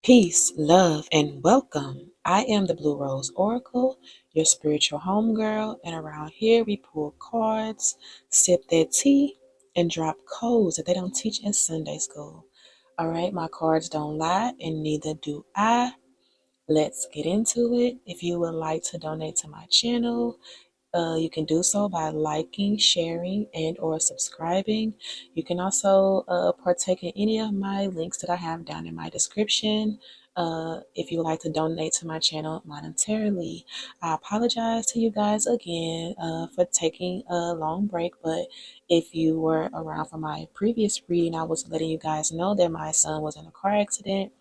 Peace, love, and welcome. I am the Blue Rose Oracle, your spiritual homegirl, and around here we pull cards, sip that tea, and drop codes that they don't teach in Sunday school. All right, my cards don't lie, and neither do I. Let's get into it. If you would like to donate to my channel, you can do so by liking, sharing, and or subscribing. You can also partake in any of my links that I have down in my description. If you would like to donate to my channel monetarily. I apologize to you guys again for taking a long break, but if you were around for my previous reading, I was letting you guys know that my son was in a car accident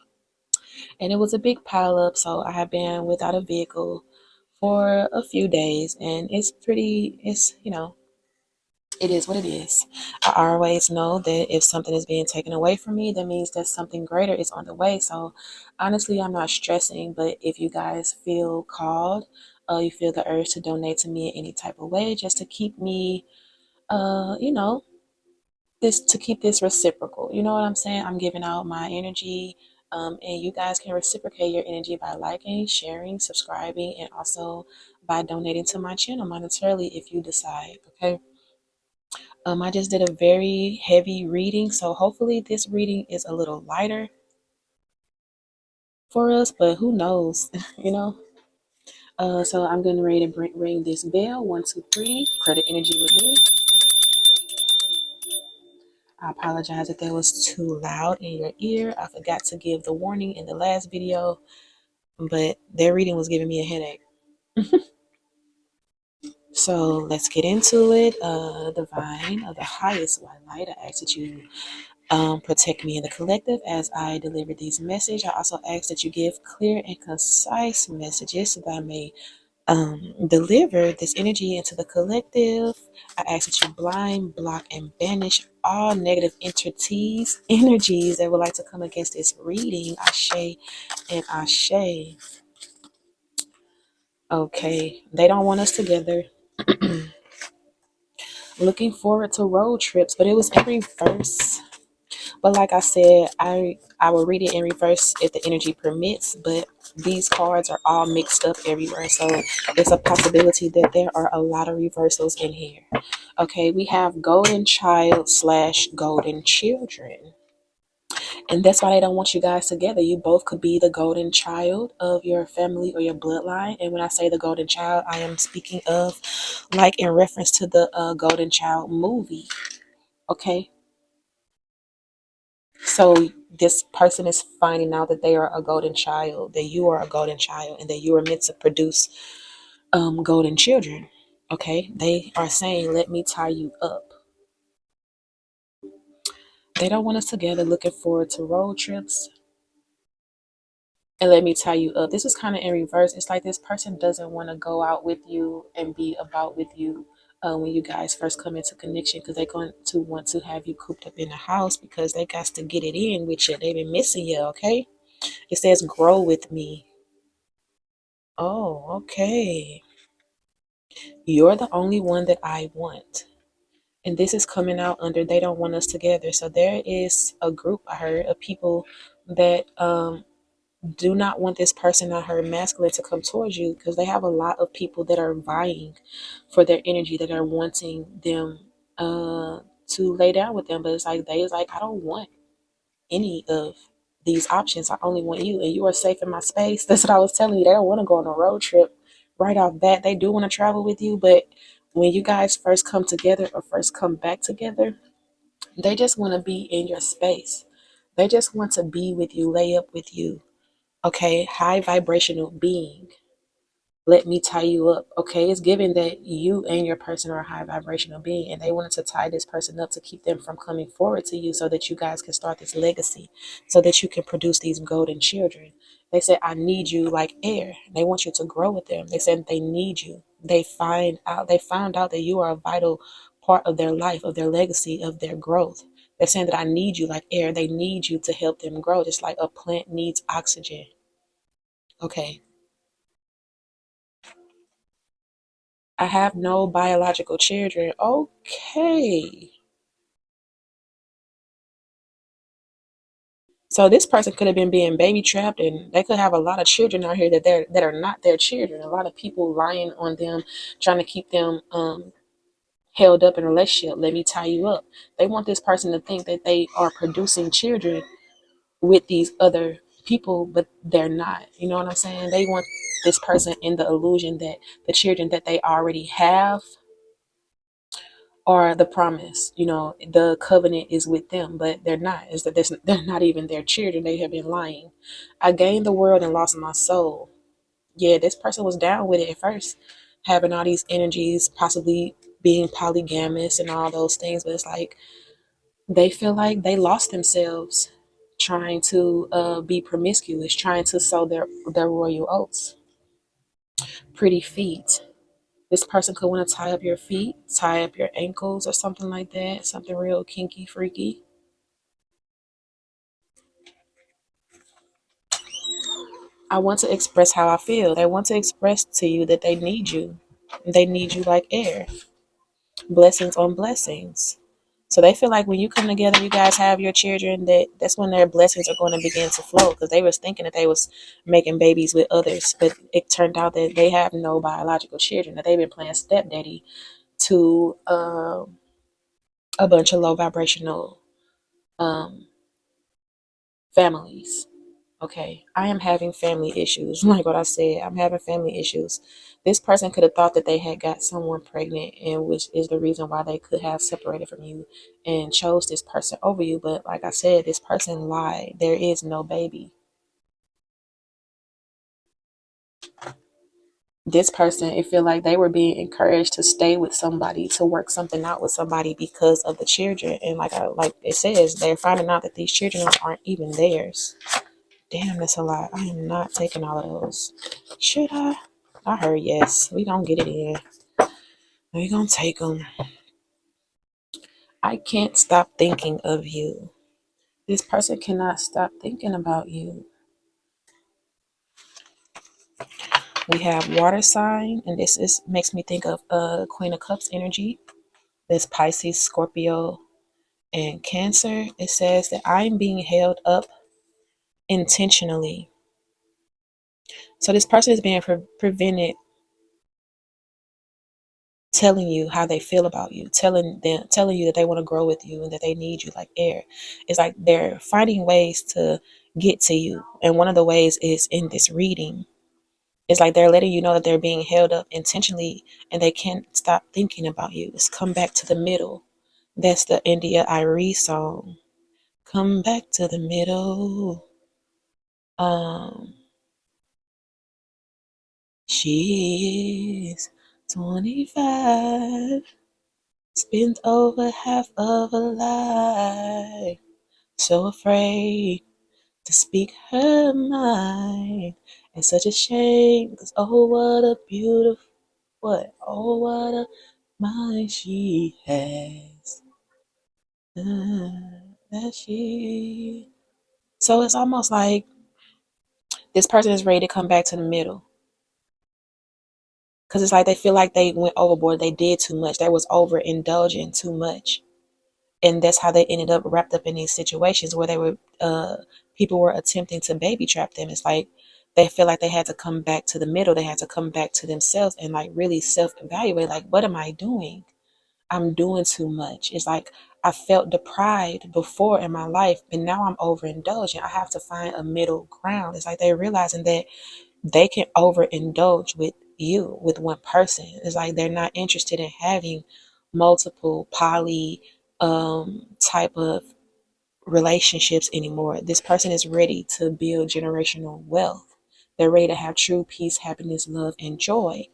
and it was a big pile up, so I have been without a vehicle for a few days, and it is what it is. I always know that if something is being taken away from me, that means that something greater is on the way. So honestly, I'm not stressing, but if you guys feel called, you feel the urge to donate to me in any type of way, just to keep me, uh, you know, this to keep this reciprocal. You know what I'm saying? I'm giving out my energy, and you guys can reciprocate your energy by liking, sharing, subscribing, and also by donating to my channel monetarily if you decide. Okay. I just did a very heavy reading, so hopefully this reading is a little lighter for us, but who knows, you know? So I'm going to ready to ring this bell. 1, 2, 3. Credit energy with me. I apologize if that was too loud in your ear. I forgot to give the warning in the last video, but their reading was giving me a headache. So let's get into it. Divine of the highest white light, I ask that you protect me in the collective as I deliver these messages. I also ask that you give clear and concise messages so that I may deliver this energy into the collective. I ask that you blind, block, and banish all negative energies that would like to come against this reading. Ashe and Ashe. Okay, they don't want us together. Looking forward to road trips, but it was in reverse. But like I said, I will read it in reverse if the energy permits, but these cards are all mixed up everywhere. So it's a possibility that there are a lot of reversals in here. Okay, we have golden child / golden children. And that's why they don't want you guys together. You both could be the golden child of your family or your bloodline. And when I say the golden child, I am speaking of like in reference to the Golden Child movie. Okay, so this person is finding out that they are a golden child, that you are a golden child, and that you are meant to produce golden children. Okay, they are saying, "Let me tie you up." They don't want us together. Looking forward to road trips, and let me tie you up. This is kind of in reverse. It's like this person doesn't want to go out with you and be about with you when you guys first come into connection, because they're going to want to have you cooped up in the house because they got to get it in with you. They've been missing you. Okay. It says grow with me. Oh, okay. You're the only one that I want. And this is coming out under they don't want us together. So there is a group I heard of people that do not want this person, I heard masculine, to come towards you because they have a lot of people that are vying for their energy, that are wanting them to lay down with them. But it's like I don't want any of these options. I only want you, and you are safe in my space. That's what I was telling you. They don't want to go on a road trip right off bat. They do want to travel with you, but when you guys first come together or first come back together, they just want to be in your space. They just want to be with you, lay up with you. Okay, high vibrational being. Let me tie you up. Okay, it's given that you and your person are a high vibrational being, and they wanted to tie this person up to keep them from coming forward to you so that you guys can start this legacy, so that you can produce these golden children. They said, I need you like air. They want you to grow with them. They said they need you. They found out that you are a vital part of their life, of their legacy, of their growth. They're saying that I need you like air. They need you to help them grow, just like a plant needs oxygen. Okay. I have no biological children. Okay. So this person could have been being baby trapped, and they could have a lot of children out here that are not their children. A lot of people lying on them, trying to keep them held up in a relationship. Let me tie you up. They want this person to think that they are producing children with these other people, but they're not. You know what I'm saying? They want this person in the illusion that the children that they already have are the promise. You know, the covenant is with them, but they're not. Is that they're not even their children? They have been lying. I gained the world and lost my soul. Yeah, this person was down with it at first, having all these energies, possibly being polygamous and all those things, but it's like they feel like they lost themselves trying to be promiscuous, trying to sow their royal oats. Pretty feet. This person could want to tie up your feet, tie up your ankles or something like that, something real kinky, freaky. I want to express how I feel. They want to express to you that they need you. They need you like air. Blessings on blessings. So they feel like when you come together, you guys have your children, that's when their blessings are going to begin to flow, because they was thinking that they was making babies with others, but it turned out that they have no biological children, that they've been playing stepdaddy to a bunch of low vibrational um, families. Okay, I am having family issues. Like what I said, I'm having family issues. This person could have thought that they had got someone pregnant, and which is the reason why they could have separated from you and chose this person over you. But like I said, this person lied. There is no baby. This person, it feel like they were being encouraged to stay with somebody, to work something out with somebody because of the children. And like it says, they're finding out that these children aren't even theirs. Damn, that's a lot. I am not taking all of those. Should I? I heard yes. We gonna get it in. We gonna take them. I can't stop thinking of you. This person cannot stop thinking about you. We have water sign, and this is makes me think of Queen of Cups energy. There's Pisces, Scorpio, and Cancer. It says that I'm being held up intentionally. So this person is being prevented telling you how they feel about you, telling you that they want to grow with you and that they need you like air. It's like they're finding ways to get to you. And one of the ways is in this reading. It's like they're letting you know that they're being held up intentionally and they can't stop thinking about you. It's come back to the middle. That's the India Irie song. Come back to the middle. Um, she is 25. Spent over half of a life, so afraid to speak her mind. It's such a shame, cause oh what a beautiful, what, oh what a mind she has. That she. So it's almost like this person is ready to come back to the middle. Cause it's like they feel like they went overboard, they did too much, they was overindulging too much. And that's how they ended up wrapped up in these situations where they were people were attempting to baby trap them. It's like they feel like they had to come back to the middle. They had to come back to themselves and like really self-evaluate, like, what am I doing? I'm doing too much. It's like I felt deprived before in my life, but now I'm overindulging. I have to find a middle ground. It's like they're realizing that they can overindulge with you, with one person. It's like they're not interested in having multiple poly type of relationships anymore. This person is ready to build generational wealth. They're ready to have true peace, happiness, love, and joy.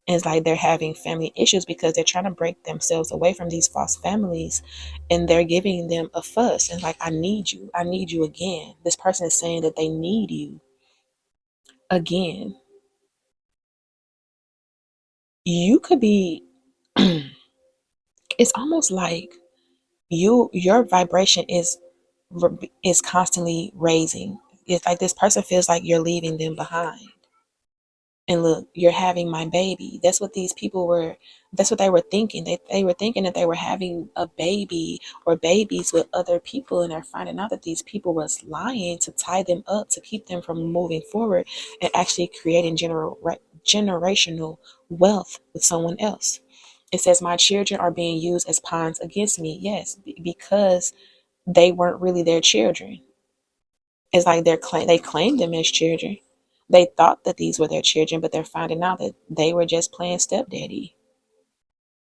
And it's like they're having family issues because they're trying to break themselves away from these false families and they're giving them a fuss. And like, I need you. I need you again. This person is saying that they need you again. You could be, it's almost like your vibration is constantly raising. It's like this person feels like you're leaving them behind. And look, you're having my baby. That's what these people were, that's what they were thinking. They were thinking that they were having a baby or babies with other people, and they're finding out that these people was lying to tie them up, to keep them from moving forward and actually creating generational wealth with someone else. It says, my children are being used as pawns against me. Yes, because they weren't really their children. It's like they claimed them as children. They thought that these were their children, but they're finding out that they were just playing stepdaddy.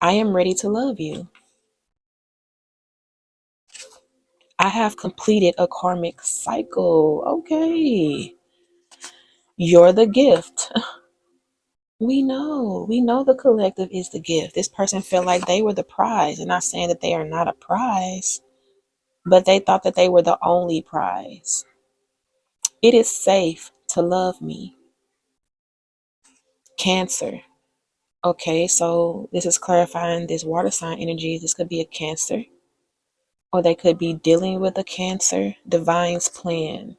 I am ready to love you. I have completed a karmic cycle. Okay. You're the gift. We know the collective is the gift. This person felt like they were the prize. And not saying that they are not a prize, but they thought that they were the only prize. It is safe to love me. Cancer. Okay, so this is clarifying this water sign energy. This could be a Cancer, or they could be dealing with a Cancer. Divine's plan.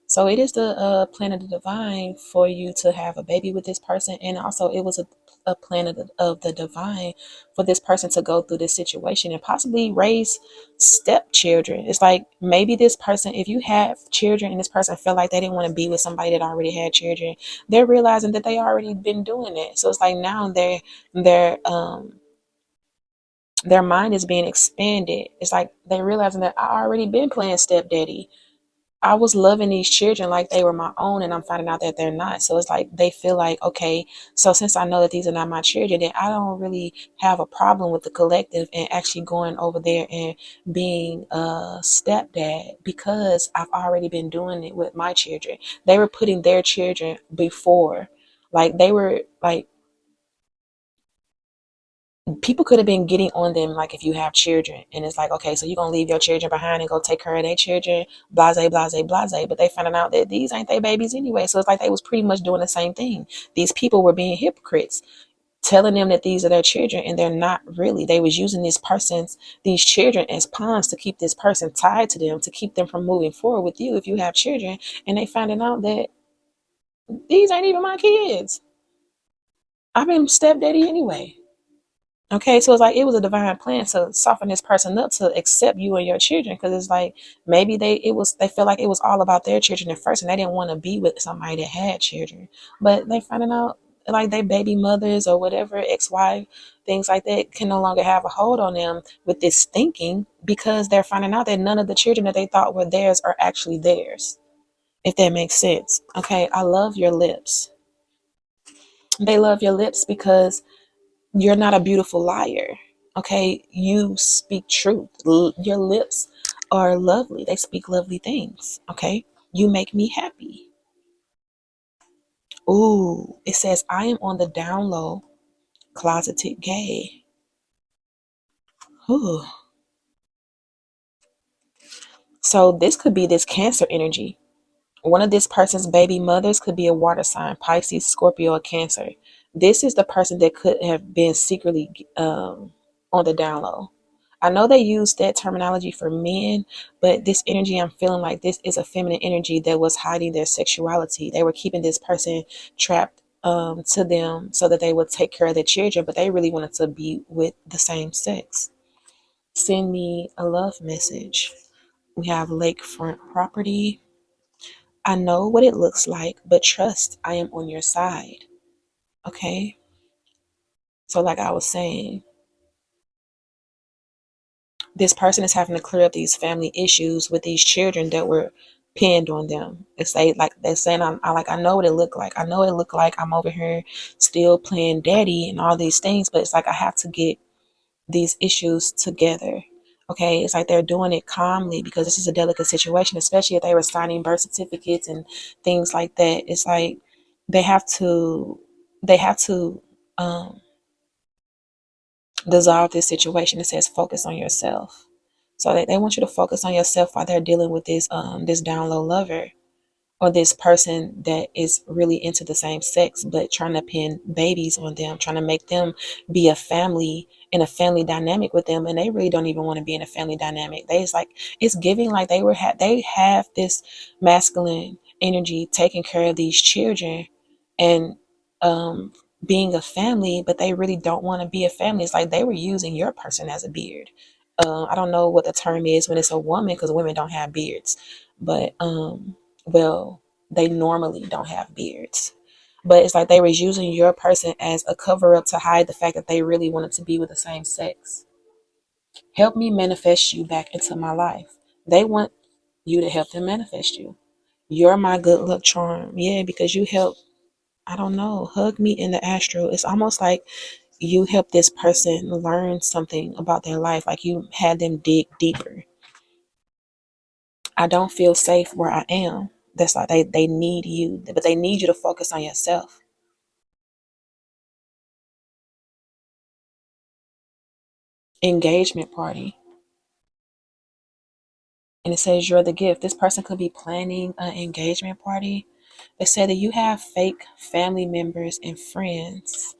So it is the plan of the divine for you to have a baby with this person, and also it was a plan of the divine for this person to go through this situation and possibly raise stepchildren. It's like maybe this person, if you have children and this person felt like they didn't want to be with somebody that already had children, they're realizing that they already been doing it. So it's like now they're their mind is being expanded. It's like they're realizing that I already been playing stepdaddy. I was loving these children like they were my own, and I'm finding out that they're not. So it's like they feel like, okay, so since I know that these are not my children, then I don't really have a problem with the collective and actually going over there and being a stepdad, because I've already been doing it with my children. They were putting their children before. Like they were like, people could have been getting on them, like if you have children and it's like, okay, so you're gonna leave your children behind and go take care of their children, blase blase blase, but they finding out that these ain't their babies anyway. So it's like they was pretty much doing the same thing. These people were being hypocrites, telling them that these are their children, and they're not really. They was using these children as pawns to keep this person tied to them, to keep them from moving forward with you if you have children. And they finding out that these ain't even my kids. I've been stepdaddy anyway. Okay, so it's like it was a divine plan to soften this person up to accept you and your children, because it's like maybe they felt like it was all about their children at first, and they didn't want to be with somebody that had children, but they finding out like they baby mothers or whatever, ex-wife, things like that can no longer have a hold on them with this thinking, because they're finding out that none of the children that they thought were theirs are actually theirs. If that makes sense. Okay, I love your lips. They love your lips because you're not a beautiful liar. Okay, you speak truth. Your lips are lovely. They speak lovely things. Okay, you make me happy. Ooh, it says I am on the down low, closeted gay. Ooh. So this could be this Cancer energy. One of this person's baby mothers could be a water sign, Pisces, Scorpio, or Cancer. This is the person that could have been secretly on the down low. I know they use that terminology for men, but this energy, I'm feeling like this is a feminine energy that was hiding their sexuality. They were keeping this person trapped to them so that they would take care of their children, but they really wanted to be with the same sex. Send me a love message. We have lakefront property. I know what it looks like, but trust I am on your side. Okay? So, like I was saying, this person is having to clear up these family issues with these children that were pinned on them. It's like they're saying, I know what it looked like. I know it looked like I'm over here still playing daddy and all these things, but it's like I have to get these issues together. Okay, it's like they're doing it calmly because this is a delicate situation, especially if they were signing birth certificates and things like that. It's like they have to they have to um, dissolve this situation. It says focus on yourself. So they want you to focus on yourself while they're dealing with this down low lover, or this person that is really into the same sex but trying to pin babies on them, trying to make them be a family in a family dynamic with them, and they really don't even want to be in a family dynamic. It's giving like they have this masculine energy taking care of these children, and um, being a family, but they really don't want to be a family. It's like they were using your person as a beard. I don't know what the term is when it's a woman because women don't have beards, but well, they normally don't have beards. But it's like they was using your person as a cover up to hide the fact that they really wanted to be with the same sex. Help me manifest you back into my life. They want you to help them manifest you. You're my good luck charm. Yeah, because you help, I don't know, hug me in the astral. It's almost like you help this person learn something about their life, like you had them dig deeper. I don't feel safe where I am. That's like they need you, but they need you to focus on yourself. Engagement party. And it says you're the gift. This person could be planning an engagement party. They said that you have fake family members and friends.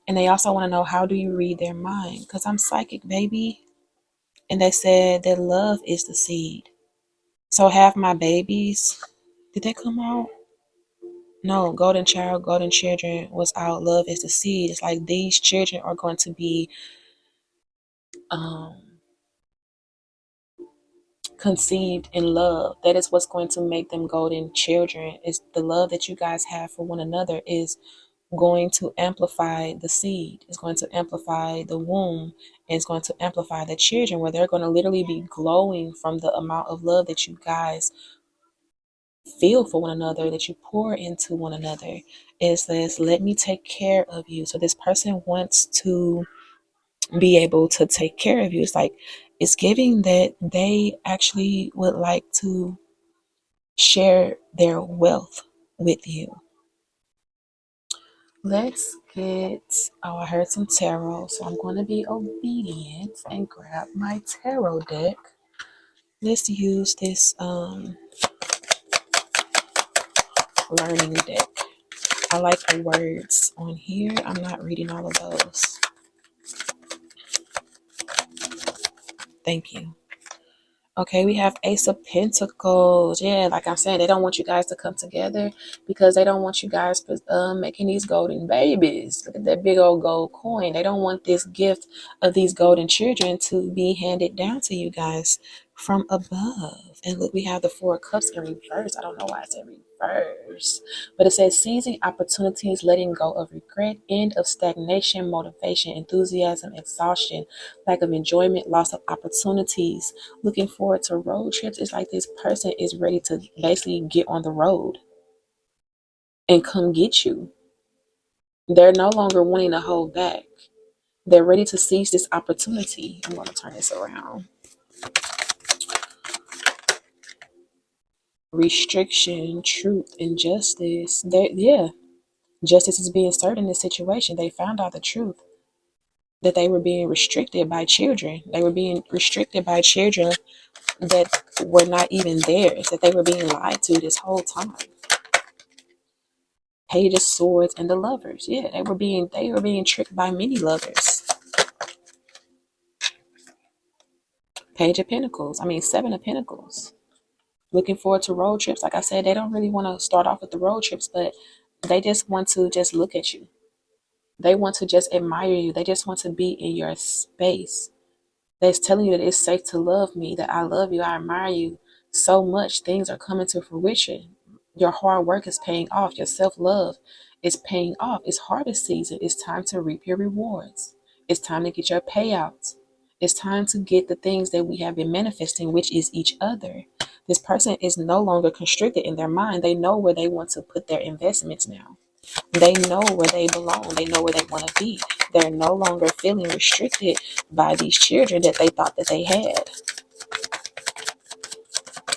And they also want to know, how do you read their mind? Because I'm psychic, baby. And they said that love is the seed. So have my babies. Did they come out? No, golden child, golden children was out. Love is the seed. It's like these children are going to be um, conceived in love. That is what's going to make them golden children. Is the love that you guys have for one another is going to amplify the seed. It's going to amplify the womb. And it's going to amplify the children, where they're going to literally be glowing from the amount of love that you guys feel for one another, that you pour into one another. It says, let me take care of you. So this person wants to be able to take care of you. It's like, it's giving that they actually would like to share their wealth with you. Let's get, oh, I heard some tarot, so I'm going to be obedient and grab my tarot deck. Let's use this learning deck. I like the words on here. I'm not reading all of those. Thank you. Okay, we have Ace of Pentacles. Yeah, like I'm saying, they don't want you guys to come together because they don't want you guys making these golden babies. Look at that big old gold coin. They don't want this gift of these golden children to be handed down to you guys from above. And look, we have the Four of Cups in reverse. I don't know why it's in reverse, but it says seizing opportunities, letting go of regret, end of stagnation, motivation, enthusiasm, exhaustion, lack of enjoyment, loss of opportunities, looking forward to road trips. It's like this person is ready to basically get on the road and come get you. They're no longer wanting to hold back. They're ready to seize this opportunity. I'm going to turn this around. Restriction, truth, and justice. Yeah, justice is being served in this situation. They found out the truth, that they were being restricted by children. They were being restricted by children that were not even theirs, that they were being lied to this whole time. Page of Swords and the Lovers. Yeah, they were being tricked by many lovers. Page of Pentacles. I mean, Seven of Pentacles. Looking forward to road trips. Like I said, they don't really want to start off with the road trips, but they just want to just look at you. They want to just admire you. They just want to be in your space. That's telling you that it's safe to love me, that I love you, I admire you so much. Things are coming to fruition. Your hard work is paying off. Your self-love is paying off. It's harvest season. It's time to reap your rewards. It's time to get your payouts. It's time to get the things that we have been manifesting, which is each other. This person is no longer constricted in their mind. They know where they want to put their investments now. They know where they belong. They know where they want to be. They're no longer feeling restricted by these children that they thought that they had.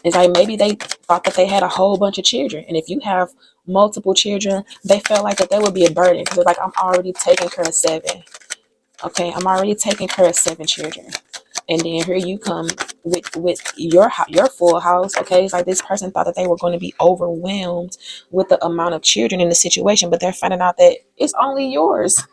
It's like maybe they thought that they had a whole bunch of children. And if you have multiple children, they felt like that would be a burden. Because they're like, I'm already taking care of 7. Okay, I'm already taking care of 7 children. And then here you come with your full house. Okay, it's like this person thought that they were going to be overwhelmed with the amount of children in the situation, but they're finding out that it's only yours.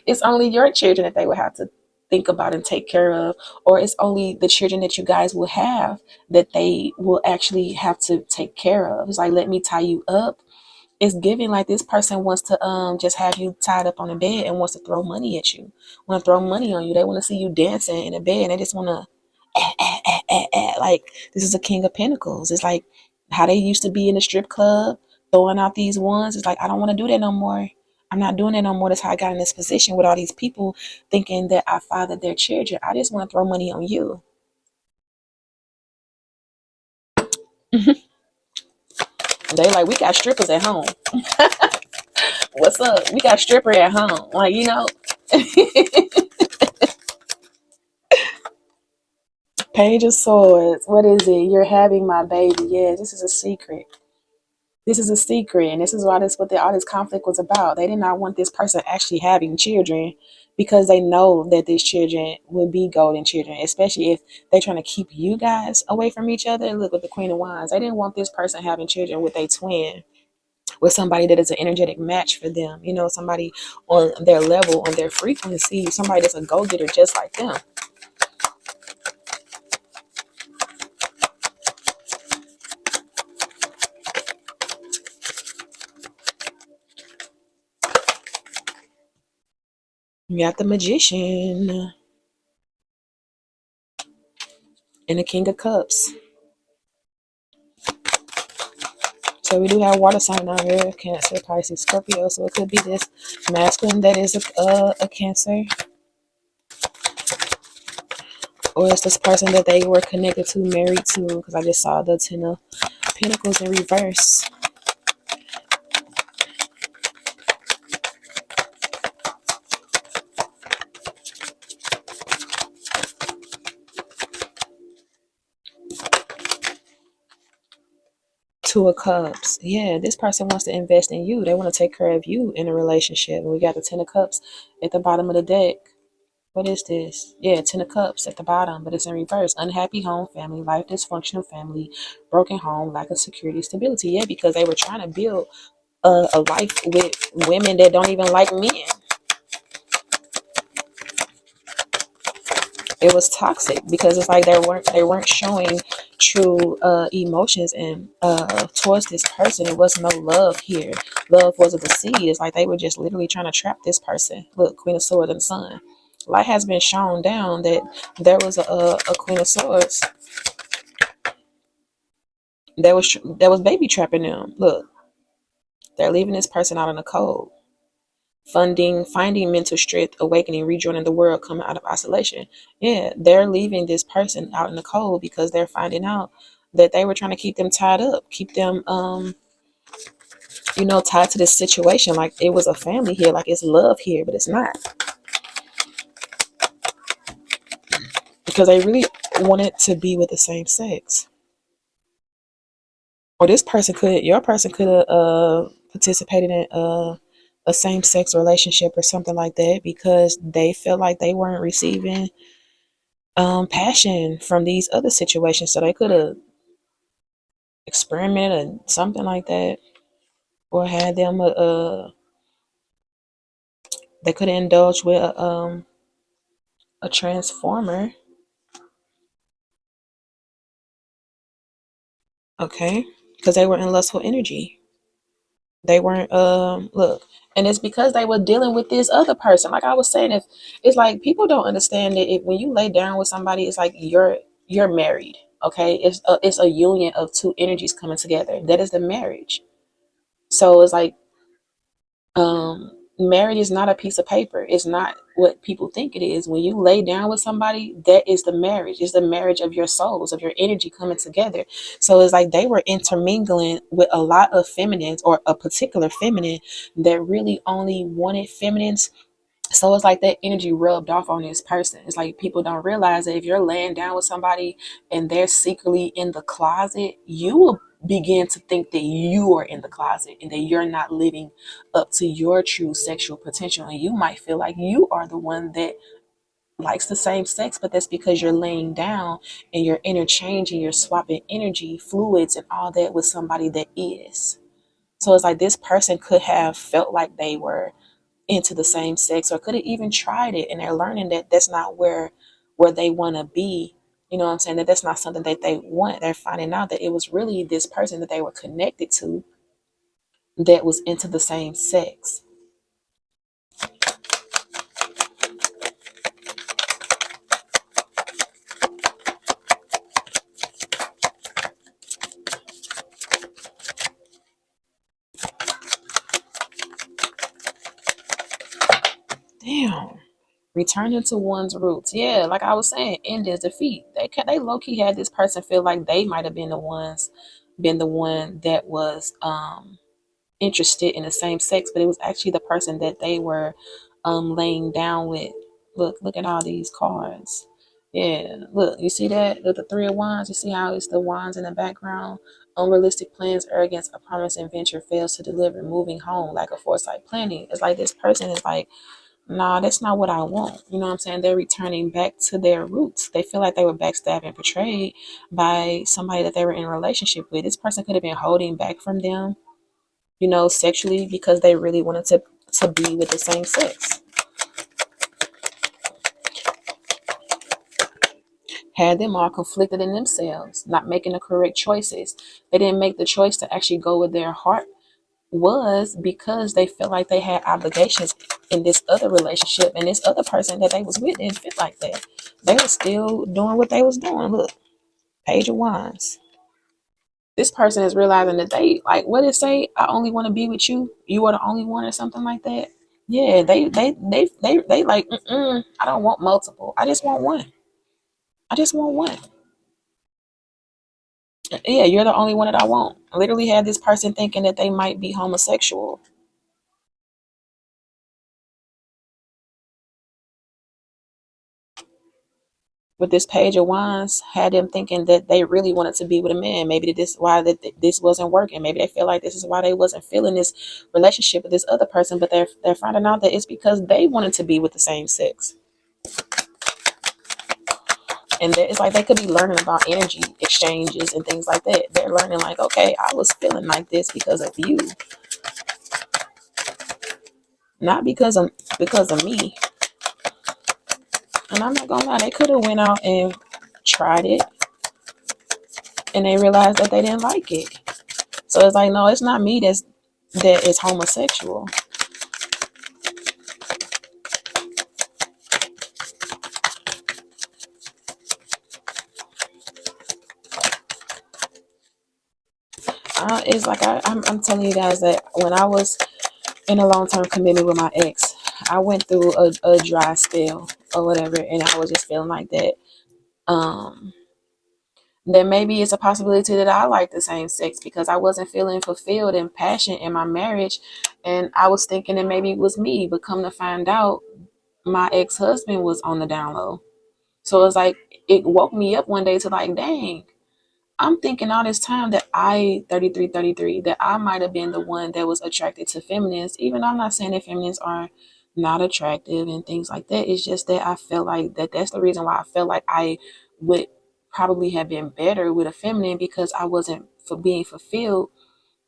It's only your children that they will have to think about and take care of, or it's only the children that you guys will have that they will actually have to take care of. It's like, let me tie you up It's giving like this person wants to just have you tied up on the bed and wants to throw money at you, want to throw money on you. They want to see you dancing in the bed and they just want to like this is a king of pentacles. It's like how they used to be in the strip club throwing out these ones. It's like I don't want to do that no more. I'm not doing that no more. That's how I got in this position with all these people thinking that I fathered their children. I just want to throw money on you. They like, we got strippers at home. What's up? We got stripper at home. Like, you know, Page of Swords. What is it? You're having my baby. Yeah, this is a secret. This is a secret, and this is why this what all this conflict was about. They did not want this person actually having children because they know that these children will be golden children, especially if they're trying to keep you guys away from each other. Look with the Queen of Wands. They didn't want this person having children with a twin, with somebody that is an energetic match for them. You know, somebody on their level, on their frequency, somebody that's a go-getter just like them. You got the Magician and the King of Cups. So we do have water sign out here, Cancer, Pisces, Scorpio. So it could be this masculine that is a Cancer. Or it's this person that they were connected to, married to, because I just saw the Ten of Pentacles in reverse. Two of Cups. Yeah, this person wants to invest in you. They want to take care of you in a relationship. And we got the Ten of Cups at the bottom of the deck. What is this? Yeah, Ten of Cups at the bottom, but it's in reverse. Unhappy home, family life, dysfunctional family, broken home, lack of security, stability. Yeah, because they were trying to build a life with women that don't even like men. It was toxic because it's like they weren't showing true emotions and towards this person. It was no love here. Love wasn't the seed. It's like they were just literally trying to trap this person. Look, Queen of Swords and Sun. Light has been shown down that there was a Queen of Swords that was baby trapping them. Look, they're leaving this person out in the cold. Finding mental strength, awakening, rejoining the world, coming out of isolation. Yeah, they're leaving this person out in the cold because they're finding out that they were trying to keep them tied up, keep them, tied to this situation. Like it was a family here, like it's love here, but it's not because they really wanted to be with the same sex. Or your person could have participated in a same sex relationship or something like that because they felt like they weren't receiving passion from these other situations. So they could have experimented or something like that, or had them they could have indulged with a transformer. Okay, because they were in lustful energy. They weren't look, and it's because they were dealing with this other person. Like I was saying, if it's like people don't understand that if when you lay down with somebody, it's like you're married. Okay, it's a union of two energies coming together. That is the marriage. So it's like marriage is not a piece of paper. It's not what people think it is. When you lay down with somebody, that is the marriage. It's the marriage of your souls, of your energy coming together. So it's like they were intermingling with a lot of feminines, or a particular feminine that really only wanted feminines. So it's like that energy rubbed off on this person. It's like people don't realize that if you're laying down with somebody and they're secretly in the closet, you will begin to think that you are in the closet and that you're not living up to your true sexual potential. And you might feel like you are the one that likes the same sex, but that's because you're laying down and you're interchanging, you're swapping energy, fluids, and all that with somebody that is. So it's like this person could have felt like they were into the same sex, or could have even tried it, and they're learning that that's not where they want to be. You know what I'm saying? That that's not something that they want. They're finding out that it was really this person that they were connected to that was into the same sex. Damn. Returning to one's roots. Yeah, like I was saying, end is defeat. They low key had this person feel like they might have been the one that was interested in the same sex, but it was actually the person that they were laying down with. Look at all these cards. Yeah, look, you see that? The three of wands, you see how it's the wands in the background? Unrealistic plans, arrogance, a promise and venture fails to deliver, moving home, lack of foresight, planning. It's like this person is like, nah, that's not what I want. You know what I'm saying? They're returning back to their roots. They feel like they were backstabbed and betrayed by somebody that they were in a relationship with. This person could have been holding back from them, sexually, because they really wanted to be with the same sex. Had them all conflicted in themselves, not making the correct choices. They didn't make the choice to actually go with their heart, was because they felt like they had obligations in this other relationship, and this other person that they was with didn't fit like that. They were still doing what they was doing. Look, Page of Wands. This person is realizing that they, like, what it say? I only want to be with you. You are the only one, or something like that. Yeah, they like, I don't want multiple. I just want one. I just want one. Yeah, you're the only one that I want. I literally had this person thinking that they might be homosexual. But this Page of Wands had them thinking that they really wanted to be with a man. Maybe this wasn't working. Maybe they feel like this is why they wasn't feeling this relationship with this other person. But they're finding out that it's because they wanted to be with the same sex. And it's like they could be learning about energy exchanges and things like that. They're learning like, okay, I was feeling like this because of you, not because of me. And I'm not gonna lie, they could have went out and tried it, and they realized that they didn't like it. So it's like, no, it's not me that is homosexual. It's like I'm telling you guys that when I was in a long term commitment with my ex, I went through a dry spell or whatever, and I was just feeling like that. Um, then maybe it's a possibility that I like the same sex because I wasn't feeling fulfilled and passionate in my marriage, and I was thinking that maybe it was me. But come to find out, my ex husband was on the down low. So it's like it woke me up one day to like, dang, I'm thinking all this time that 33, that I might have been the one that was attracted to feminists, even though I'm not saying that feminists are not attractive and things like that. It's just that I felt like that's the reason why I felt like I would probably have been better with a feminine, because I wasn't for being fulfilled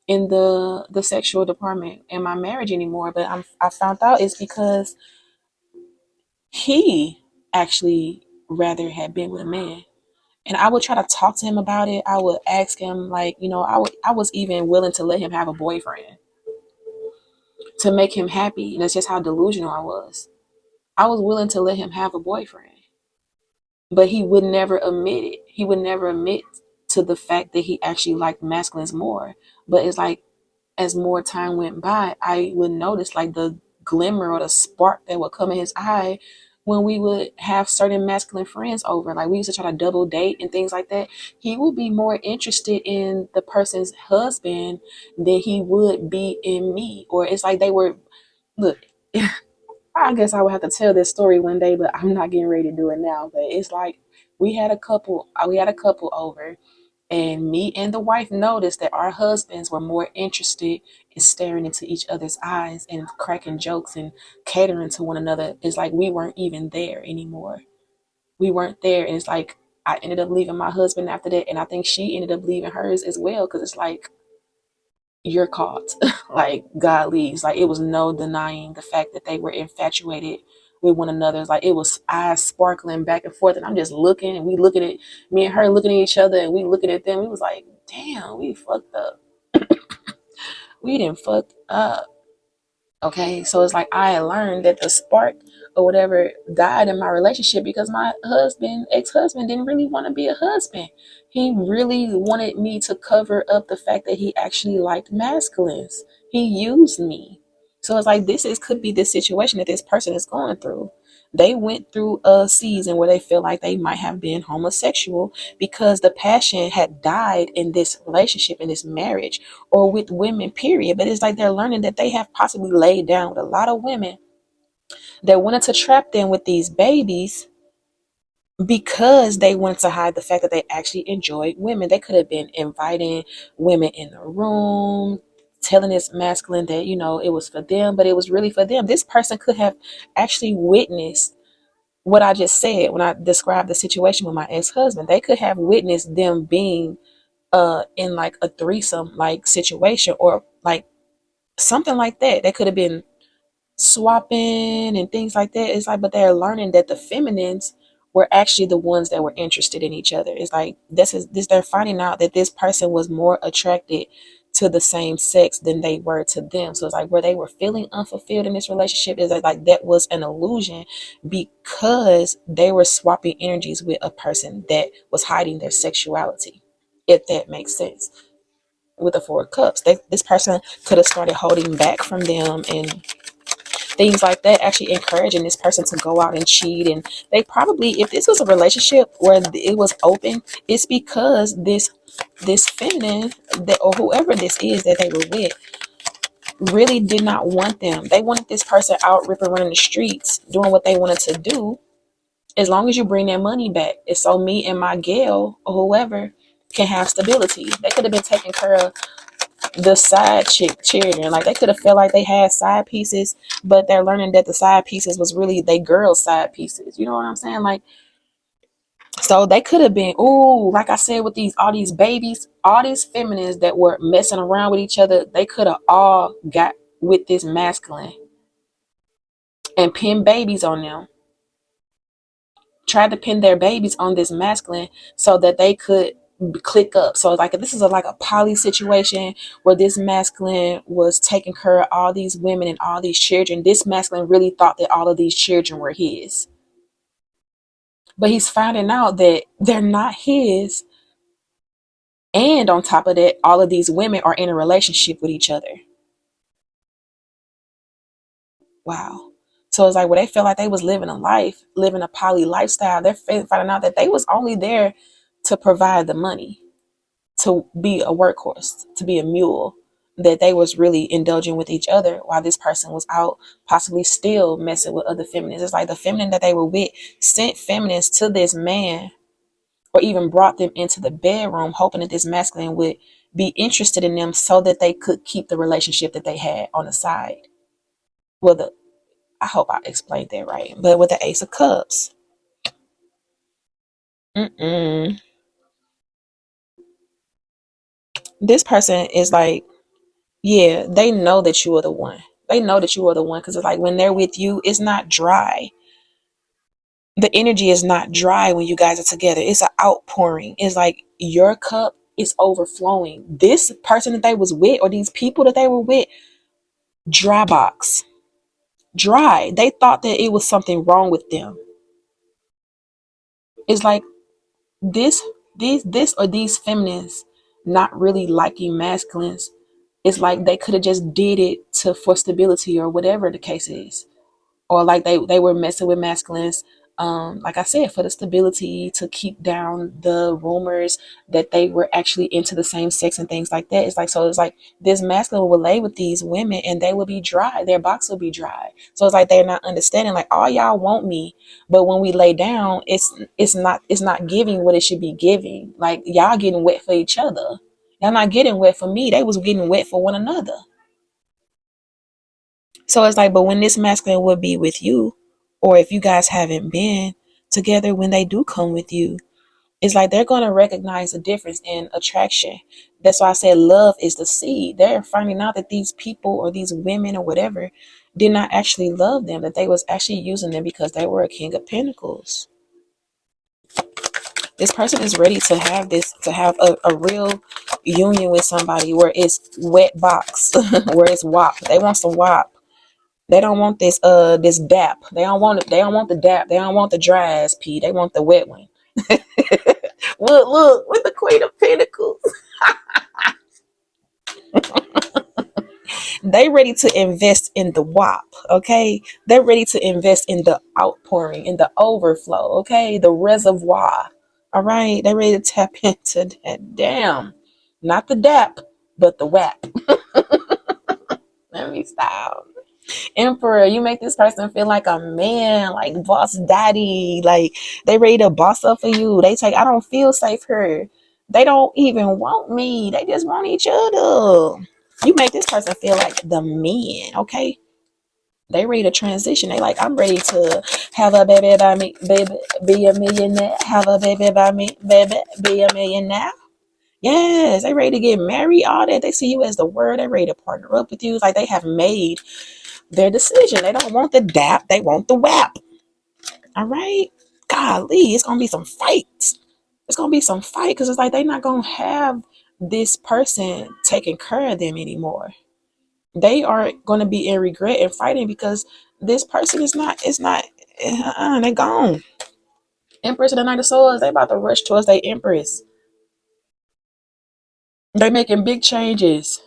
in the sexual department in my marriage anymore. But I found out it's because he actually rather had been with a man. And I would try to talk to him about it. I would ask him, like, I was even willing to let him have a boyfriend to make him happy. And that's just how delusional I was. I was willing to let him have a boyfriend, but he would never admit it. He would never admit to the fact that he actually liked masculines more. But it's like, as more time went by, I would notice like the glimmer or the spark that would come in his eye when we would have certain masculine friends over. Like, we used to try to double date and things like that. He would be more interested in the person's husband than he would be in me. Or it's like they were, look, I guess I would have to tell this story one day, but I'm not getting ready to do it now. But it's like we had a couple over, and me and the wife noticed that our husbands were more interested in staring into each other's eyes and cracking jokes and catering to one another. It's like we weren't even there anymore. We weren't there. And it's like I ended up leaving my husband after that. And I think she ended up leaving hers as well, because it's like, you're caught. Like, God leaves. Like, it was no denying the fact that they were infatuated with one another. It's like it was eyes sparkling back and forth, and I'm just looking, and we looking at me and her looking at each other, and we looking at them. We was like, damn, we fucked up. We didn't fucked up. Okay, so it's like I learned that the spark or whatever died in my relationship because my ex-husband, didn't really want to be a husband. He really wanted me to cover up the fact that he actually liked masculines. He used me. So it's like could be this situation that this person is going through. They went through a season where they feel like they might have been homosexual because the passion had died in this relationship, in this marriage, or with women, period. But it's like they're learning that they have possibly laid down with a lot of women that wanted to trap them with these babies because they wanted to hide the fact that they actually enjoyed women. They could have been inviting women in the room, telling this masculine that, it was for them, but it was really for them. This person could have actually witnessed what I just said when I described the situation with my ex-husband. They could have witnessed them being in like a threesome like situation, or like something like that. They could have been swapping and things like that. It's like, but they're learning that the feminines were actually the ones that were interested in each other. It's like they're finding out that this person was more attracted to the same sex than they were to them. So it's like where they were feeling unfulfilled in this relationship is like that was an illusion because they were swapping energies with a person that was hiding their sexuality, if that makes sense. With the Four of Cups, this person could have started holding back from them and things like that, actually encouraging this person to go out and cheat. And they probably, if this was a relationship where it was open, it's because this feminine that, or whoever this is that they were with, really did not want them. They wanted this person out ripping around the streets doing what they wanted to do, as long as you bring their money back. It's so me and my gal or whoever can have stability. They could have been taking care of the side chick children. Like they could have felt like they had side pieces, but they're learning that the side pieces was really they girls' side pieces. You know what I'm saying? Like, so they could have been, ooh, like I said, with all these babies, all these feminists that were messing around with each other, they could have all got with this masculine and pinned babies on them. Tried to pin their babies on this masculine so that they could click up. So like this is like a poly situation where this masculine was taking care of all these women and all these children. This masculine really thought that all of these children were his, but he's finding out that they're not his. And on top of that, all of these women are in a relationship with each other. Wow. So it's like where they felt like they was living a life, living a poly lifestyle. They're finding out that they was only there to provide the money, to be a workhorse, to be a mule, that they was really indulging with each other while this person was out possibly still messing with other feminists. It's like the feminine that they were with sent feminists to this man, or even brought them into the bedroom hoping that this masculine would be interested in them so that they could keep the relationship that they had on the side. Well, I hope I explained that right. But with the Ace of Cups, mm-mm. This person is like, yeah, they know that you are the one. They know that you are the one because it's like when they're with you, it's not dry. The energy is not dry when you guys are together. It's an outpouring. It's like your cup is overflowing. This person that they was with, or these people that they were with, dry box. Dry. They thought that it was something wrong with them. It's like this, these feminines not really liking masculines. It's like they could have just did it for stability or whatever the case is, or like they were messing with masculines, like I said, for the stability, to keep down the rumors that they were actually into the same sex and things like that. It's like, so it's like this masculine will lay with these women and they will be dry, their box will be dry. So it's like they're not understanding, like, all y'all want me, but when we lay down, it's not giving what it should be giving. Like, y'all getting wet for each other, y'all not getting wet for me. They was getting wet for one another. So it's like, but when this masculine would be with you, or if you guys haven't been together, when they do come with you, it's like they're going to recognize the difference in attraction. That's why I said love is the seed. They're finding out that these people or these women or whatever did not actually love them, that they was actually using them because they were a king of pentacles. This person is ready to have a real, union with somebody where it's wet box, where it's WAP. They want some WAP. They don't want this DAP. They don't want it. They don't want the DAP. They don't want the dry ass P. They want the wet one. Look, with the Queen of Pentacles. They ready to invest in the WAP, okay? They're ready to invest in the outpouring, in the overflow, okay? The reservoir. All right. They ready to tap into that. Damn. Not the DAP, but the WAP. Let me stop. Emperor, you make this person feel like a man, like boss daddy, like they ready to boss up for you. They take, I don't feel safe here. They don't even want me. They just want each other. You make this person feel like the man, okay? They ready to transition. They like, I'm ready to have a baby by me, baby, be a millionaire. Have a baby by me, baby, be a millionaire. Yes, they ready to get married, all that. They see you as the word. They ready to partner up with you. It's like they have made their decision. They don't want the DAP, they want the WAP. All right. Golly, it's gonna be some fights. It's gonna be some fight because it's like they're not gonna have this person taking care of them anymore. They are gonna be in regret and fighting because this person is not, it's not, they gone. Empress of the Knight of Swords, they about to rush towards their Empress. They making big changes.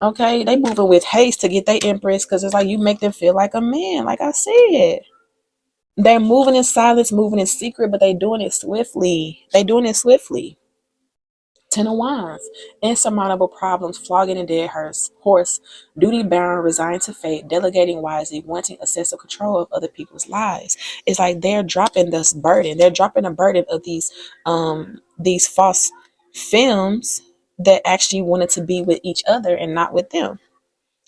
Okay, they moving with haste to get their Empress because it's like you make them feel like a man, like I said. They're moving in silence, moving in secret, but they doing it swiftly. They doing it swiftly. Ten of Wands, insurmountable problems, flogging a dead horse, duty bound, resigned to fate, delegating wisely, wanting a sense of control of other people's lives. It's like they're dropping this burden. They're dropping the burden of these false films that actually wanted to be with each other and not with them.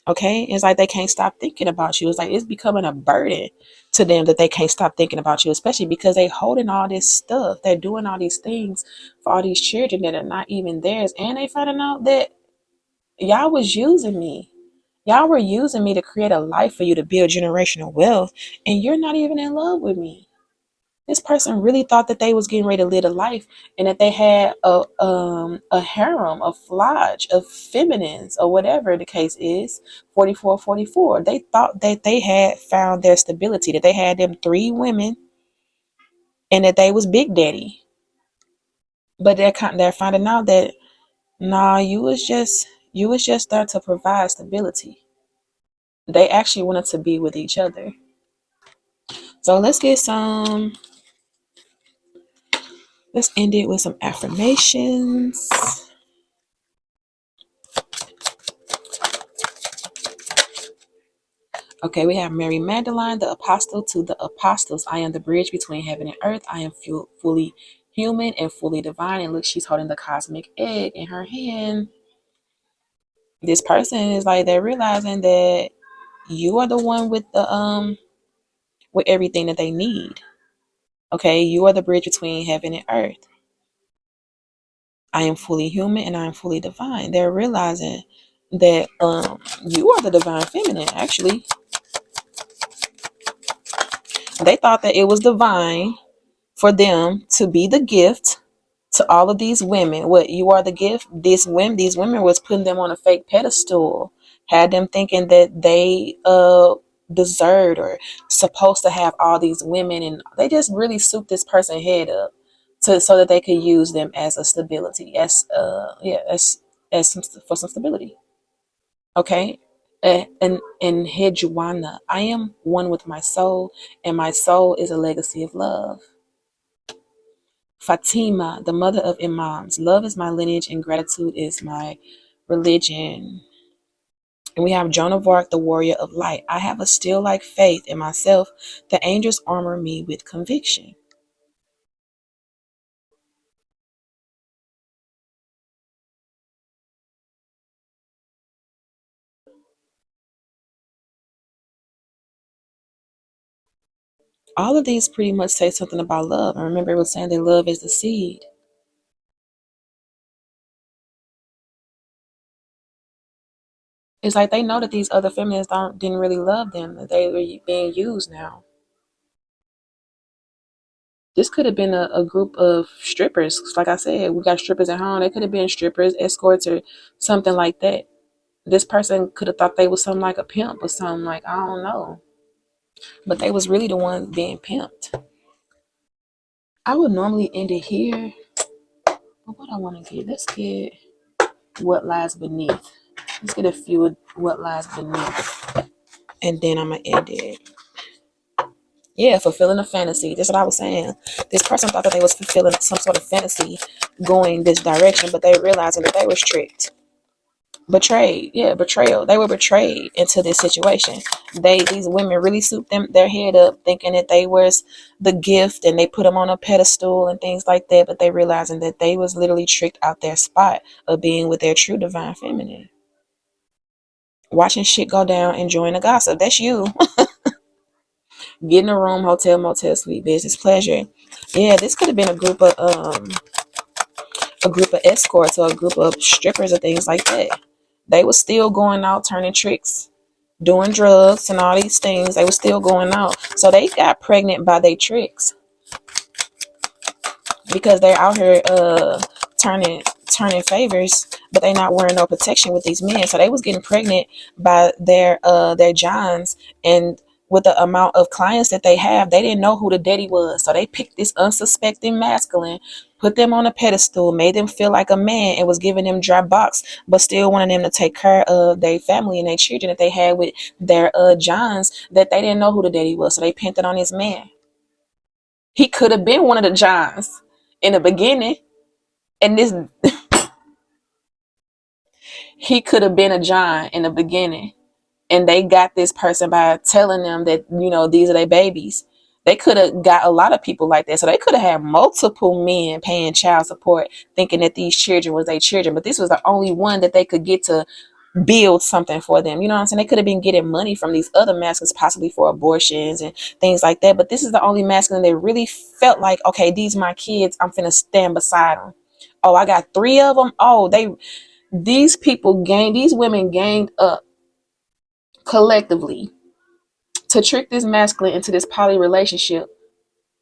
Okay, it's like they can't stop thinking about you. It's like it's becoming a burden to them that they can't stop thinking about you, especially because they holding all this stuff. They're doing all these things for all these children that are not even theirs, and they finding out that y'all was using me. Y'all were using me to create a life for you to build generational wealth, and you're not even in love with me. This person really thought that they was getting ready to live a life and that they had a harem, a flage of feminines or whatever the case is. 44, 44. They thought that they had found their stability, that they had them three women and that they was big daddy. But they're finding out that nah, you was just there to provide stability. They actually wanted to be with each other. So let's end it with some affirmations. Okay, we have Mary Magdalene, the apostle to the apostles. I am the bridge between heaven and earth. I am fully human and fully divine. And look, she's holding the cosmic egg in her hand. This person is like they're realizing that you are the one with everything that they need. Okay, you are the bridge between heaven and earth. I am fully human and I am fully divine. They're realizing that you are the divine feminine. Actually, they thought that it was divine for them to be the gift to all of these women. What, you are the gift? These women was putting them on a fake pedestal, had them thinking that they deserved or supposed to have all these women, and they just really souped this person head up to so that they could use them as a stability, as for some stability. Okay. And Hejuana, I am one with my soul, and my soul is a legacy of love. Fatima, the mother of Imams. Love is my lineage and gratitude is my religion. And we have Joan of Arc, the warrior of light. I have a still like faith in myself. The angels armor me with conviction. All of these pretty much say something about love. And remember, it was saying that love is the seed. It's like they know that these other feminists didn't really love them, that they were being used now. This could have been a group of strippers. Like I said, we got strippers at home. They could have been strippers, escorts, or something like that. This person could have thought they was something like a pimp or something, like, I don't know. But they was really the ones being pimped. I would normally end it here. But what I want to get, let's get what lies beneath. Let's get a few of what lies beneath. And then I'm going to end it. Yeah, fulfilling a fantasy. That's what I was saying. This person thought that they was fulfilling some sort of fantasy going this direction, but they realizing that they was tricked. Betrayed. Yeah, betrayal. They were betrayed into this situation. These women really souped their head up thinking that they was the gift, and they put them on a pedestal and things like that, but they realizing that they was literally tricked out their spot of being with their true divine feminine. Watching shit go down, enjoying the gossip. That's you. Getting a room, hotel, motel, suite, business, pleasure. Yeah, this could have been a group of escorts or a group of strippers or things like that. They were still going out turning tricks, doing drugs and all these things. They were still going out. So they got pregnant by their tricks because they're out here turning favors, but they not wearing no protection with these men. So they was getting pregnant by their johns, and with the amount of clients that they have, they didn't know who the daddy was. So they picked this unsuspecting masculine, put them on a pedestal, made them feel like a man, and was giving them dry box, but still wanting them to take care of their family and their children that they had with their johns, that they didn't know who the daddy was. So they pinned it on this man. He could have been one of the johns in the beginning. And this he could have been a John in the beginning, and they got this person by telling them that, these are their babies. They could have got a lot of people like that. So they could have had multiple men paying child support thinking that these children was their children, but this was the only one that they could get to build something for them. You know what I'm saying? They could have been getting money from these other masculines, possibly for abortions and things like that, but this is the only masculine that really felt like, okay, these are my kids, I'm finna stand beside them. Oh, I got 3 of them. Oh, these women ganged up collectively to trick this masculine into this poly relationship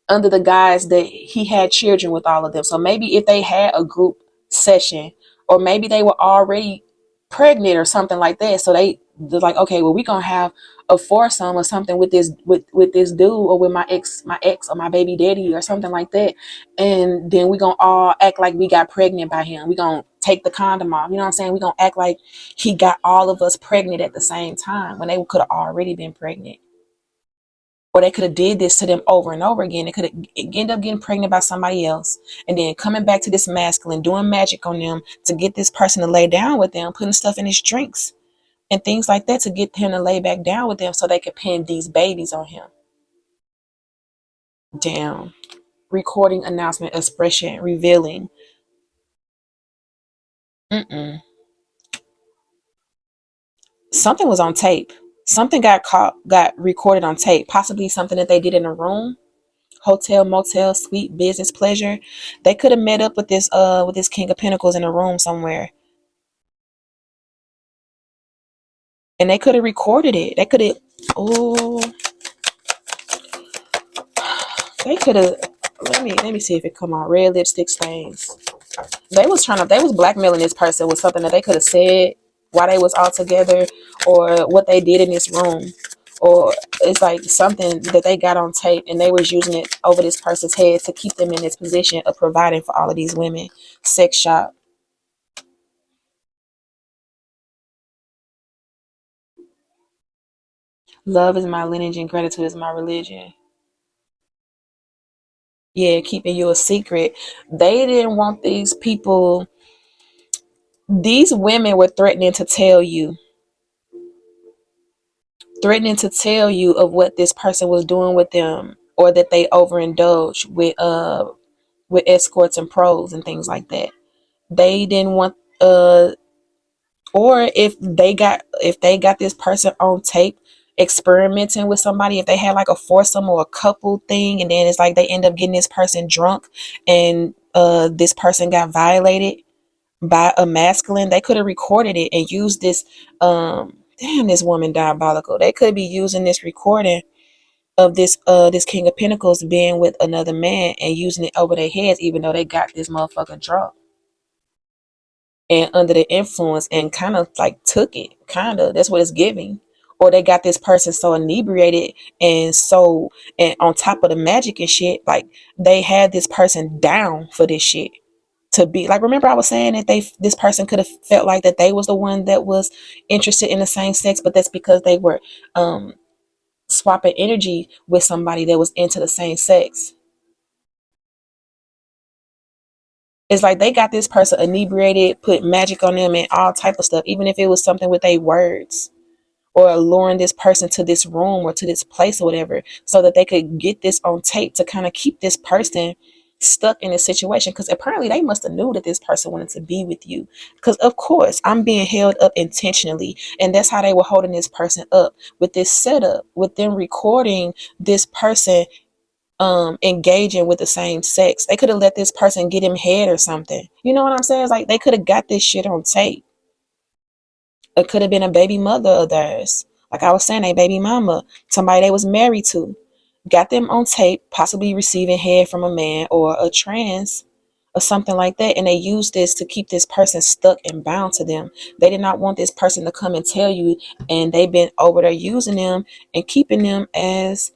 under the guise that he had children with all of them. So maybe if they had a group session, or maybe they were already pregnant or something like that, so they're like, okay, well, we gonna have a foursome or something with this dude, or with my ex or my baby daddy or something like that, and then we gonna all act like we got pregnant by him. We gonna take the condom off. You know what I'm saying? We gonna act like he got all of us pregnant at the same time when they could have already been pregnant. Or they could have did this to them over and over again. They could have ended up getting pregnant by somebody else, and then coming back to this masculine, doing magic on them to get this person to lay down with them, putting stuff in his drinks and things like that to get him to lay back down with them so they could pin these babies on him. Damn. Recording, announcement, expression, revealing. Mm-mm. Something was on tape. Something got recorded on tape. Possibly something that they did in a room. Hotel, motel, suite, business, pleasure. They could have met up with this King of Pentacles in a room somewhere, and they could have recorded it. They could have. Oh, they could have. Let me see if it come out. Red lipstick stains. They was blackmailing this person with something that they could have said while they was all together, or what they did in this room, or it's like something that they got on tape and they was using it over this person's head to keep them in this position of providing for all of these women. Sex shop. Love is my lineage and gratitude is my religion. Yeah, keeping you a secret. They didn't want these people. These women were threatening to tell you of what this person was doing with them, or that they overindulged with escorts and pros and things like that. They didn't want or if they got this person on tape experimenting with somebody, if they had like a foursome or a couple thing, and then it's like they end up getting this person drunk, and this person got violated by a masculine, they could have recorded it and used this. Damn, this woman diabolical. They could be using this recording of this King of Pentacles being with another man and using it over their heads, even though they got this motherfucker drunk and under the influence and kind of like took it. Kind of, that's what it's giving. Or they got this person so inebriated and so, and on top of the magic and shit, like they had this person down for this shit to be like, remember I was saying that this person could have felt like that they was the one that was interested in the same sex, but that's because they were swapping energy with somebody that was into the same sex. It's like they got this person inebriated, put magic on them and all type of stuff, even if it was something with their words, or luring this person to this room or to this place or whatever, so that they could get this on tape to kind of keep this person stuck in this situation. Because apparently they must have knew that this person wanted to be with you, because of course I'm being held up intentionally, and that's how they were holding this person up with this setup, with them recording this person engaging with the same sex. They could have let this person get him head or something, you know what I'm saying? It's like they could have got this shit on tape. It could have been a baby mother of theirs. Like I was saying, a baby mama, somebody they was married to, got them on tape, possibly receiving head from a man or a trans or something like that. And they used this to keep this person stuck and bound to them. They did not want this person to come and tell you, and they've been over there using them and keeping them as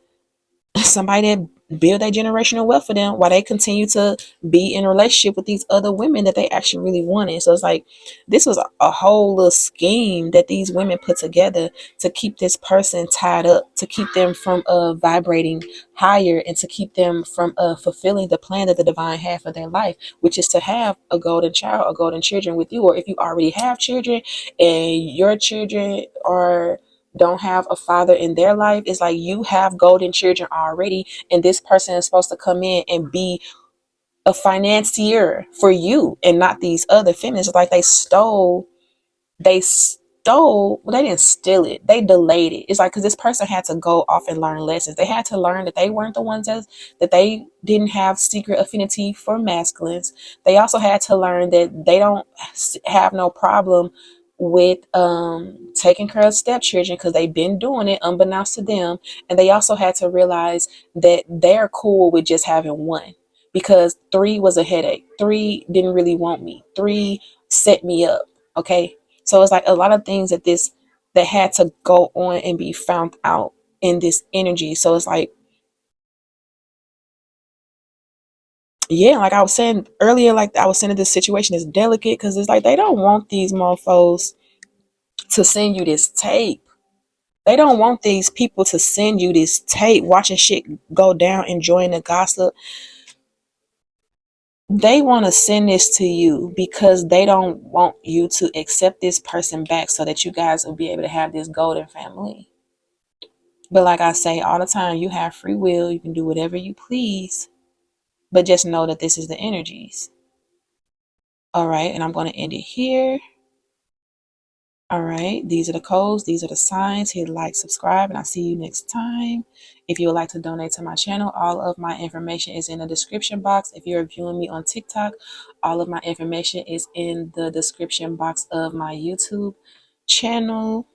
somebody that build a generational wealth for them while they continue to be in a relationship with these other women that they actually really wanted. So it's like this was a whole little scheme that these women put together to keep this person tied up, to keep them from vibrating higher, and to keep them from fulfilling the plan that the divine had for their life, which is to have a golden child or golden children with you. Or if you already have children and your children are don't have a father in their life, it's like you have golden children already, and this person is supposed to come in and be a financier for you and not these other feminists. It's like well, they didn't steal it, they delayed it. It's like, because this person had to go off and learn lessons. They had to learn that they weren't the ones that they didn't have secret affinity for masculines. They also had to learn that they don't have no problem with taking care of stepchildren, because they've been doing it unbeknownst to them. And they also had to realize that they're cool with just having one, because three was a headache. Three didn't really want me. Three set me up. Okay. So it's like a lot of things that had to go on and be found out in this energy. So it's like, yeah, like I was saying earlier, like I was saying, this situation is delicate because it's like they don't want these mofos to send you this tape. They don't want these people to send you this tape, watching shit go down, enjoying the gossip. They want to send this to you because they don't want you to accept this person back, so that you guys will be able to have this golden family. But like I say all the time, you have free will. You can do whatever you please. But just know that this is the energies. All right. And I'm going to end it here. All right. These are the codes. These are the signs. Hit like, subscribe, and I'll see you next time. If you would like to donate to my channel, all of my information is in the description box. If you're viewing me on TikTok, all of my information is in the description box of my YouTube channel.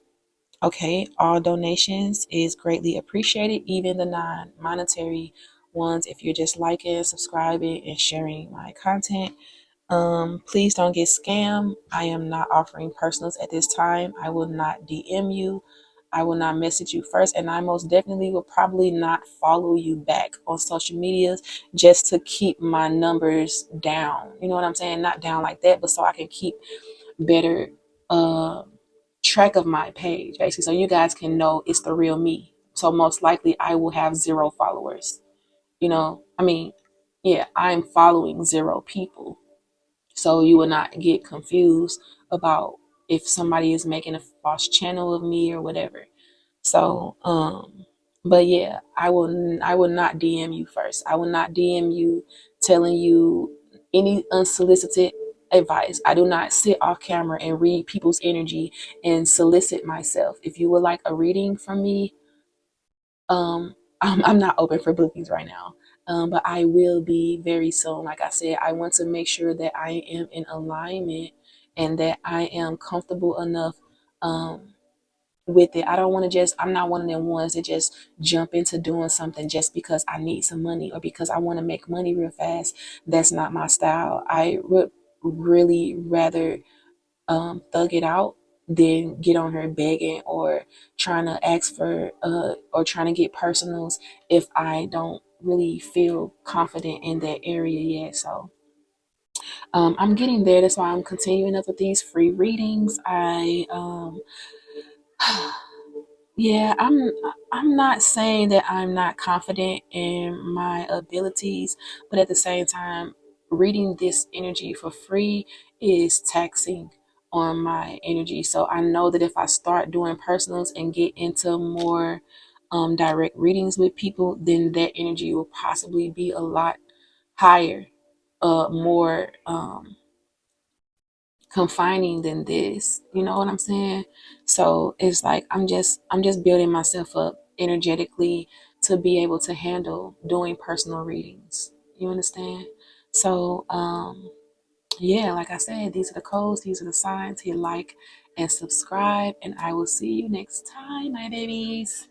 Okay, all donations is greatly appreciated, even the non-monetary ones. If you're just liking, subscribing, and sharing my content, please don't get scammed. I am not offering personals at this time. I will not DM you. I will not message you first, and I most definitely will probably not follow you back on social medias, just to keep my numbers down. You know what I'm saying? Not down like that, but so I can keep better track of my page, basically, so you guys can know it's the real me. So most likely I will have 0 followers. I mean, yeah, I'm following 0 people, so you will not get confused about if somebody is making a false channel of me or whatever. So but yeah, I will not DM you first. I will not DM you telling you any unsolicited advice. I do not sit off camera and read people's energy and solicit myself. If you would like a reading from me, I'm not open for bookings right now. But I will be very soon. Like I said, I want to make sure that I am in alignment and that I am comfortable enough with it. I don't want to just, I'm not one of them ones that just jump into doing something just because I need some money or because I want to make money real fast. That's not my style. I would really rather thug it out than get on her begging or trying to ask for or trying to get personals if I don't really feel confident in that area yet. So I'm getting there. That's why I'm continuing up with these free readings. Yeah, I'm not saying that I'm not confident in my abilities, but at the same time, reading this energy for free is taxing on my energy. So I know that if I start doing personals and get into more direct readings with people, then that energy will possibly be a lot higher, more confining than this. You know what I'm saying? So it's like I'm just building myself up energetically to be able to handle doing personal readings. You understand? So yeah, like I said, these are the codes, these are the signs. Hit like and subscribe, and I will see you next time, my babies.